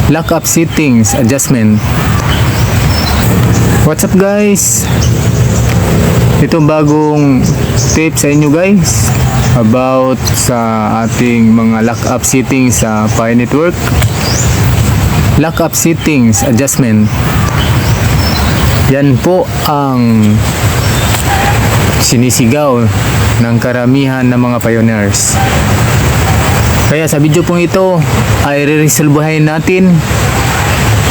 Lockup settings adjustment. What's up guys? Ito bagong tip sa inyo guys about sa ating mga lockup settings sa Pi Network. Lockup settings adjustment. Yan po ang sinisigaw ng karamihan ng mga pioneers. Kaya sa video pong ito ay re-resolbahin natin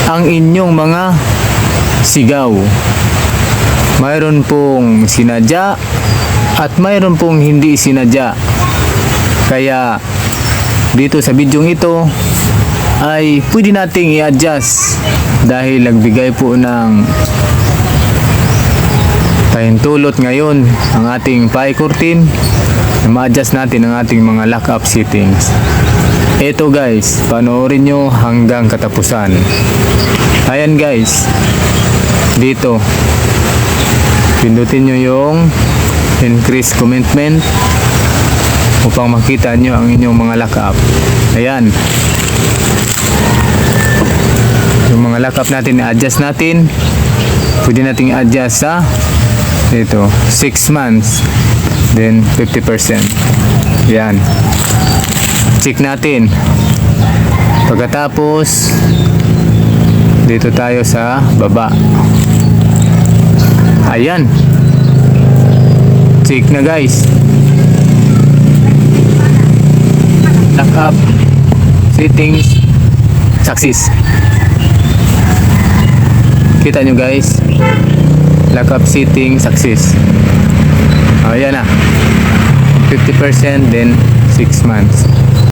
ang inyong mga sigaw. Mayroon pong sinadya at mayroon pong hindi sinadya. Kaya dito sa video ito ay pwede nating i-adjust dahil nagbigay po ng pahintulot ngayon ang ating Pi Core team na ma-adjust natin ang ating mga lockup settings. Ito guys, panoorin nyo hanggang katapusan. Ayan guys, dito pindutin nyo yung increase commitment upang makita nyo ang inyong mga lockup. Ayan, yung mga lockup natin i-adjust natin. Pwede nating i-adjust sa dito 6 months then 50%. Yan, check natin. Pagkatapos dito tayo sa baba. Ayan, check na guys. Lockup settings success. Kita nyo guys, lockup setting success. Ayan na, 50% then 6 months.